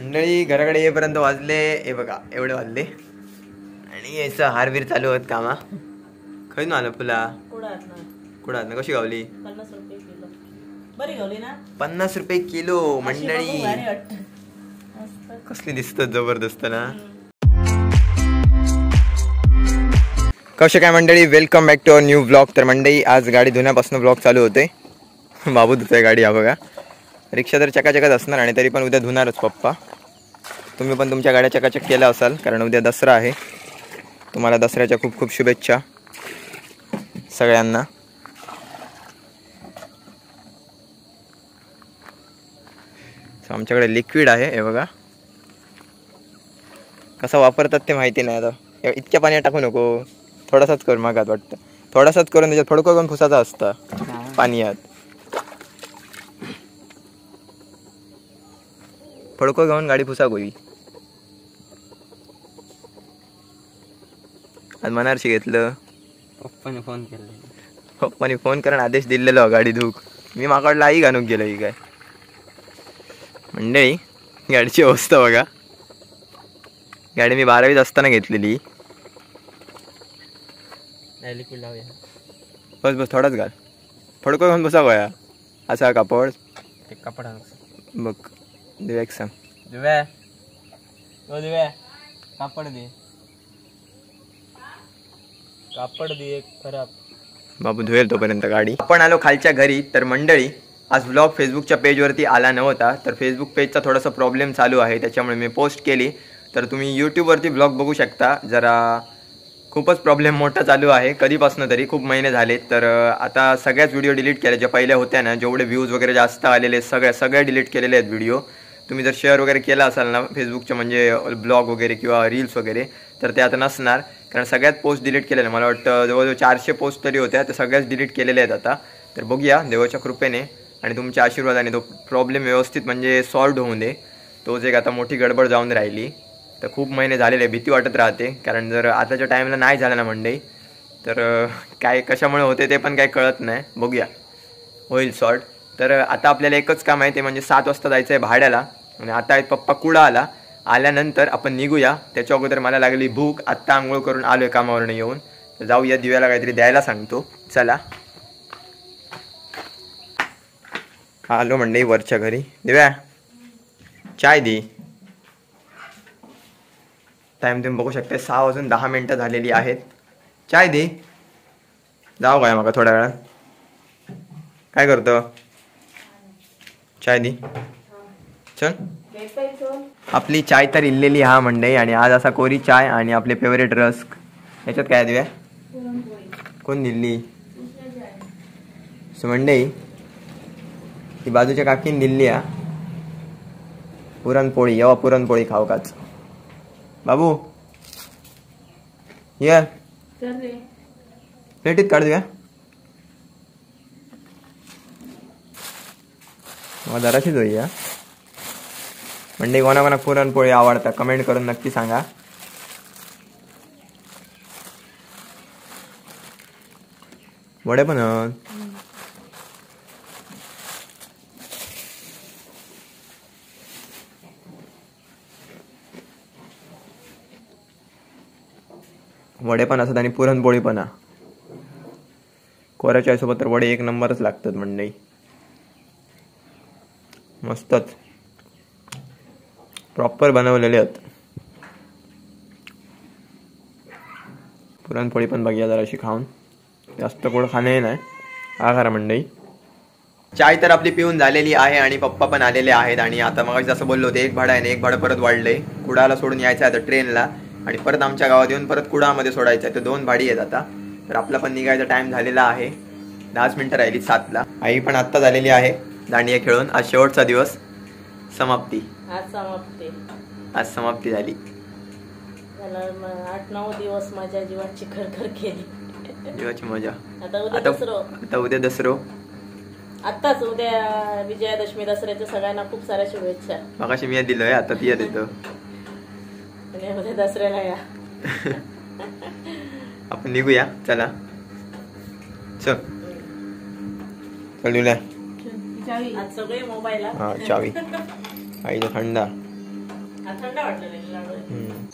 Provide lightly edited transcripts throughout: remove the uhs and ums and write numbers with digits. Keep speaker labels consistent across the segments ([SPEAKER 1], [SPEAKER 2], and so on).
[SPEAKER 1] मंडळी घराकडे येईपर्यंत वाजले हे बघा एवढे वाजले आणि यायचं हारवीर चालू होत कामा. खय ना आलं फुला कुडात ना कशी गावली
[SPEAKER 2] 50 रुपये किलो. बरी गावली ना
[SPEAKER 1] 50 रुपये किलो. मंडळी कसली दिसतात जबरदस्त ना. कसे काय मंडळी, welcome back to our new blog. तर मंडळी आज गाडी धुण्यापासून ब्लॉग चालू होते. बाबू धुतोय गाडी. हा बघा रिक्षा तर चकाचकच असणार आणि तरी पण उद्या धुणारच पप्पा. तुम्ही पण तुमच्या गाड्या चकाचक केल्या असाल कारण उद्या दसरा आहे. तुम्हाला दसऱ्याच्या खूप खूप शुभेच्छा सगळ्यांना. आमच्याकडे लिक्विड आहे हे बघा. कसा वापरतात ते माहिती नाही. आता इतक्या पाण्यात टाकू नको, थोडासाच कर मागात वाटतं. थोडासाच करून त्याच्यात फडको करून फुसाचा असता पाण्यात. फडको घेऊन गाडी फुसा गोई. आज मनारशी घेतलं.
[SPEAKER 3] पप्पाने फोन केला.
[SPEAKER 1] पप्पाने फोन करून आदेश दिलेला गाडी धूक. मी माकडला आई घालूक गेलो. ही काय मंडळी गाडीची अवस्था बघा. गाडी मी 12वीत असताना घेतलेली.
[SPEAKER 3] लिक्विड लावूया.
[SPEAKER 1] बस बस थोडाच घाल. फडको घेऊन बसा गोया. असा कापड
[SPEAKER 3] ते कापड
[SPEAKER 1] बघ. दिव्या एक सांग.
[SPEAKER 3] दिव्या दिव्या कापड दे. कापड दे एक खराब.
[SPEAKER 1] बाबू धुवेल तोपर्यंत गाडी. आपण आलो खालच्या घरी. तर मंडळी आज व्लॉग फेसबुकच्या पेजवरती आला नव्हता. तर फेसबुक पेजचा थोडासा प्रॉब्लेम चालू आहे त्याच्यामुळे मी पोस्ट केली. तर तुम्ही यूट्यूबवरती ब्लॉग बघू शकता. जरा खूपच प्रॉब्लेम मोठा चालू आहे कधीपासून तरी. खूप महिने झाले. तर आता सगळ्याच व्हिडिओ डिलीट केल्या ज्या पहिल्या होत्या ना. जेवढे व्ह्यूज वगैरे जास्त आलेले सगळ्या डिलीट केलेले आहेत व्हिडिओ. तुम्ही जर शेअर वगैरे केला असाल ना फेसबुकच्या म्हणजे ब्लॉग वगैरे किंवा रील्स वगैरे तर ते आता नसणार. कारण सगळ्यात पोस्ट डिलीट केलेल्या मला वाटतं जवळजवळ 400 पोस्ट तरी होत्या. त्या सगळ्याच डिलीट केलेल्या आहेत आता. तर बघूया देवाच्या कृपेने आणि तुमच्या आशीर्वादाने तो प्रॉब्लेम व्यवस्थित म्हणजे सॉल्व्ह होऊन दे. तोच एक आता मोठी गडबड जाऊन राहिली. तर खूप महिने झालेले. भीती वाटत राहते कारण जर आताच्या टाईमला नाही झालं ना मंडई तर काय कशामुळे होते ते पण काही कळत नाही. बघूया होईल सॉल्ट. तर आता आपल्याला एकच काम आहे ते म्हणजे 7 वाजता जायचं आहे भाड्याला. आणि आता आहेत पप्पा कुडा आल्यानंतर आपण निघूया. त्याच्या अगोदर मला लागली भूक. आत्ता आंघोळ करून आलो आहे कामावरून येऊन. तर जाऊया दिव्याला काहीतरी द्यायला सांगतो. चला आलो मंडई वरच्या घरी. दिव्या चाय दे. टाईम तुम्ही बघू शकता 6 वाजून 10 मिनटं झालेली आहेत. चाय दे. जाऊ काय मग थोड्या वेळात. काय करतो चाय दे. चल आपली चाय तर इल्लेली हा मंडई. आणि आज असा कोरी चाय आणि आपले फेवरेट रस्क. याच्यात काय दिव्या कोण दिल्ली मंडई ही बाजूच्या काकीन दिल्ली हा पुरणपोळी. येवा पुरणपोळी खाऊ काच. बाबू ये प्लेटीत काढ द्या. मग जराशीच होई या मंडई. कोणा पुरणपोळी आवडता कमेंट करून नक्की सांगा. वडे पण असतात आणि पुरणपोळी पण. कोऱ्या चायसोबत तर वडे एक नंबरच लागतात मंडई. मस्तच प्रॉपर बनवलेले आहेत. पुरणपोळी पण बघूया जराशी खाऊन. जास्त गोड खाणे नाही. हा खरा मंडई. चाय तर आपली पिऊन झालेली आहे आणि पप्पा पण आलेले आहेत. आणि आता मग जसं बोललो होते एक भाडं आहे ना एक भाडं परत वाढलंय. कुडाला सोडून यायचं आहे आता ट्रेनला आणि परत आमच्या गावात येऊन परत कुडामध्ये सोडायचं आहे. तर 2 भाडी आहेत आता. तर आपला पण निघायचा टाइम झालेला आहे. 10 मिनिटं राहिली 7ला. आई पण आत्ता झालेली आहे दांडिया खेळून. आज शेवटचा दिवस समाप्ती. आज समाप्ती झाली.
[SPEAKER 2] 8-9 दिवस माझ्या जीवाची खरखर केली.
[SPEAKER 1] जीवाची मजा.
[SPEAKER 2] आता
[SPEAKER 1] उद्या दसरो.
[SPEAKER 2] आत्ताच उद्या विजयादशमी दसऱ्याच्या सगळ्यांना खूप साऱ्या शुभेच्छा.
[SPEAKER 1] मगाशी मी दिलोय आता ती देतो.
[SPEAKER 2] उद्या दसऱ्याला या.
[SPEAKER 1] आपण निघूया चला. चल
[SPEAKER 2] सगळे मोबाईल.
[SPEAKER 1] हा चावी आईचा थंडा.
[SPEAKER 2] हा थंड वाटलेला लाडू आहे.
[SPEAKER 1] हम्म.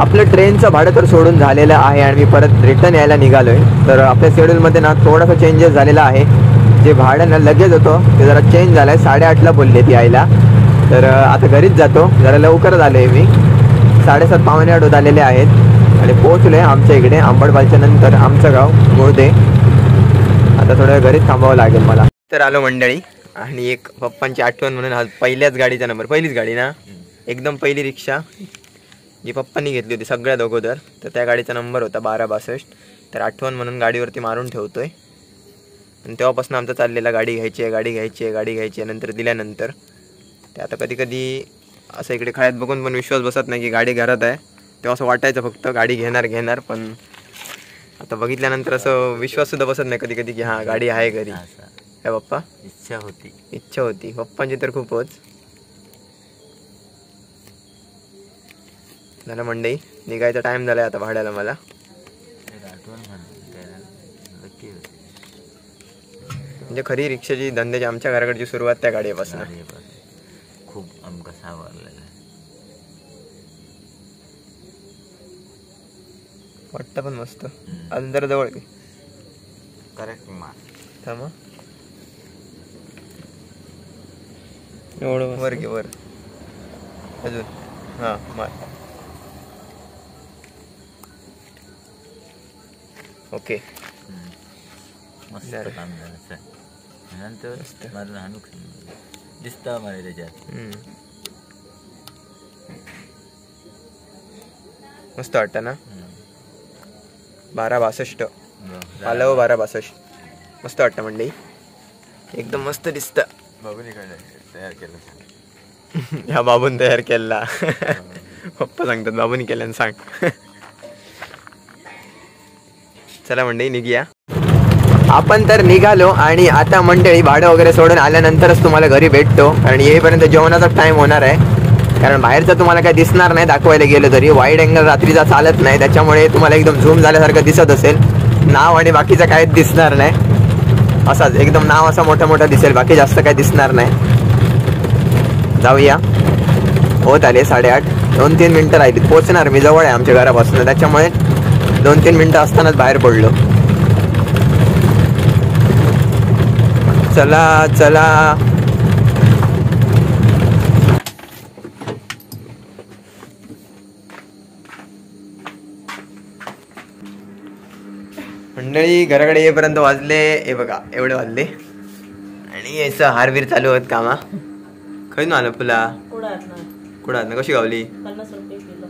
[SPEAKER 1] आपलं ट्रेनचं भाडं तर सोडून झालेलं आहे आणि मी परत रिटर्न यायला निघालोय. तर आपल्या शेड्यूलमध्ये ना थोडासा चेंजेस झालेला आहे. जे भाडं ना लगेच होतं ते जरा चेंज झालं आहे. 8:30ला बोलले ती यायला. तर आता घरीच जातो. जरा लवकर आलो आहे मी. 7:30 पावणे 8 होत आलेले आहेत आणि पोहोचलो आहे आमच्या इकडे आंबडपालच्या नंतर आमचं गाव मुळदे. आता थोड्या घरीच थांबावं लागेल मला. तर आलो मंडळी आणि एक पप्पांची आठवण म्हणून आज पहिल्याच गाडीचा नंबर. पहिलीच गाडी ना, एकदम पहिली रिक्षा जी पप्पांनी घेतली होती सगळ्यात अगोदर. तर त्या गाडीचा नंबर होता 1262. तर आठवण म्हणून गाडीवरती मारून ठेवतोय. आणि तेव्हापासून आमचा चाललेला गाडी घ्यायची आहे, गाडी घ्यायची आहे, गाडी घ्यायची आहे. नंतर दिल्यानंतर ते आता कधी कधी असं इकडे खळ्यात बघून पण विश्वास बसत नाही की गाडी घरात आहे. तेव्हा असं वाटायचं फक्त गाडी घेणार पण आता बघितल्यानंतर असं विश्वाससुद्धा बसत नाही कधी कधी की हां गाडी आहे घरी. काय पप्पा इच्छा होती पप्पांची तर खूपच. झालं मंडई, निघायचा टाइम झालाय आता भाड्याला मला. म्हणजे खरी रिक्षाची धंद्याची आमच्या घराकडची सुरुवात त्या गाडीपासून.
[SPEAKER 3] खूप आमका सावरलेला
[SPEAKER 1] वाटतं पण मस्त. अजून जरा जवळ की
[SPEAKER 3] करेक्ट मार
[SPEAKER 1] थांबा. एवढं वर घे वर अजून. हां मार. ओके
[SPEAKER 3] मस्त काम झालं सर. नंतर मारून हाणू दिसता मला त्याच्यात.
[SPEAKER 1] मस्त वाटतं ना. 1262 आलं 1262. मस्त वाटतं मंडई, एकदम मस्त दिसतं.
[SPEAKER 3] बाबूने काय तयार केलं
[SPEAKER 1] ह्या बाबून तयार केला. पप्पा सांगतात बाबूनी केल्यानं सांग. चला मंडळी निघूया. आपण तर निघालो आणि आता मंडळी भाडं वगैरे सोडून आल्यानंतरच तुम्हाला घरी भेटतो. कारण येईपर्यंत जेवणाचा टाइम होणार आहे. कारण बाहेरचं तुम्हाला काय दिसणार नाही दाखवायला गेलं तरी. वाईड अँगल रात्रीचा चालत नाही, त्याच्यामुळे तुम्हाला एकदम झूम झाल्यासारखं दिसत असेल. नाव आणि बाकीचं काहीच दिसणार नाही. असाच एकदम नाव असा मोठा मोठा दिसेल, बाकी जास्त काही दिसणार नाही. जाऊया. होत आले 8:30. 2-3 मिनटं राहिली पोहोचणार मी. जवळ आहे आमच्या घरापासून, त्याच्यामुळे 2-3 मिनटं असतानाच बाहेर पडलो. चला चला. मंडळी घराकडे येईपर्यंत वाजले हे बघा एवढे वाजले. आणि यायचं हारवीर चालू होत कामा. खय ना आलं फुला कुडात ना. कशी गावली?
[SPEAKER 2] 50 रुपये किलो.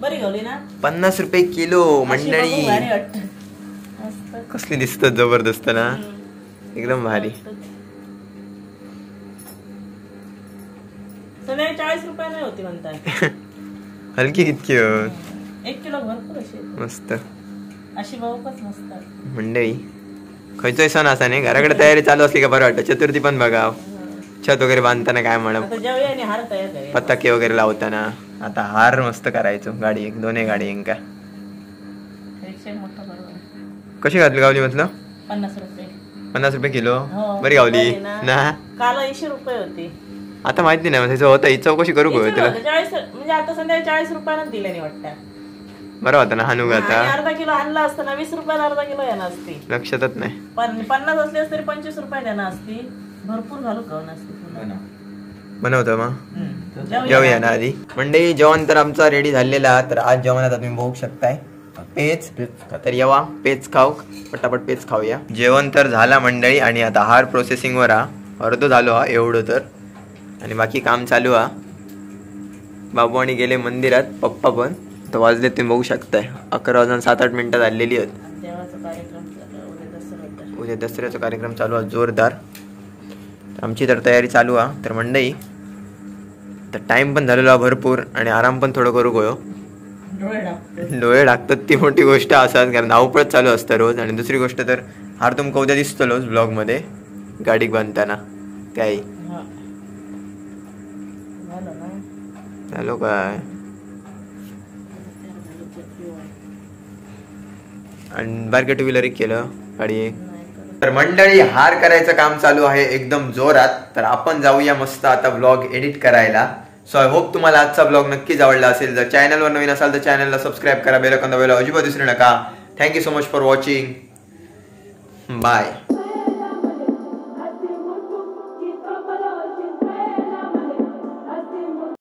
[SPEAKER 2] बरी गावली ना.
[SPEAKER 1] 50 रुपये किलो मंडळी. कसली दिसत जबरदस्त ना, एकदम भारी.
[SPEAKER 2] 40 रुपये नाही होती म्हणताय.
[SPEAKER 1] हलकी कितकी
[SPEAKER 2] 1 किलो भरपूर अशी
[SPEAKER 1] मस्त
[SPEAKER 2] अशी बहुकच मस्त
[SPEAKER 1] मंडळी. खयचोय सण असा नाही घराकडे तयारी चालू असली का बरं वाटतं. चतुर्थी पण बघा, छत वगैरे बांधताना काय म्हणा,
[SPEAKER 2] हार तयार
[SPEAKER 1] पताके वगैरे लावताना. आता हार मस्त करायचो. गाडी एक दोन्ही गाडी का कशी घातली गावली म्हटलं?
[SPEAKER 2] 50 रुपये.
[SPEAKER 1] 50 रुपये किलो. बरी गावली ना.
[SPEAKER 2] काल 80 रुपये होती.
[SPEAKER 1] आता माहिती नाही म्हणजे होतं ही चौकशी करू गो तुला.
[SPEAKER 2] 40 म्हणजे आता संध्याकाळी 40 रुपयानं दिल्याने वाटतं.
[SPEAKER 1] बरं होतं ना हानू आता.
[SPEAKER 2] अर्धा किलो आणला असतं ना 20 रुपयाला अर्धा किलो येणार असती.
[SPEAKER 1] लक्षातच नाही.
[SPEAKER 2] 50 असले तरी 25 रुपये देणार असती. भरपूर घालू खाऊन असते.
[SPEAKER 1] बनवतो मग जेवूया ना आधी. मंडळी जेवण तर आमचा रेडी झालेला. तर आज जेवणात तुम्ही बघू शकताय पेज. तर येवा पेज खाऊ पटापट पेज खाऊया. जेवण तर झाला मंडळी आणि आता हार प्रोसेसिंग वर अर्ध झालो हा एवढं तर. आणि बाकी काम चालू हा. बाबू आणि गेले मंदिरात, पप्पा पण. तर वाजले तुम्ही बघू शकताय 11 वाजून 7-8 मिनिटं झालेली आहेत. उद्या दसऱ्याचा कार्यक्रम चालू आहे जोरदार. आमची तर तयारी चालू आहे. तर मंडळी तर टाइम पण झालेला भरपूर आणि आराम पण थोडं करू गयो. डोळे लागतात ती मोठी गोष्ट असतात कारण धावपळत चालू असतं रोज. आणि दुसरी गोष्ट तर हार तुमका उद्या दिसतलोच ब्लॉग मध्ये गाडी बांधताना काय झालो काय. आणि बारके टू व्हीलर एक केलं गाडी एक. तर मंडळी हार करायचं काम चालू आहे एकदम जोरात. तर आपण जाऊया मस्त आता व्लॉग एडिट करायला. सो आय होप तुम्हाला आजचा व्लॉग नक्कीच आवडला असेल. जर चॅनलवर नवीन असाल तर चॅनलला सबस्क्राईब करा, बेल आयकॉन दाबायला अजिबात विसरू नका. Thank you so much for watching. Bye.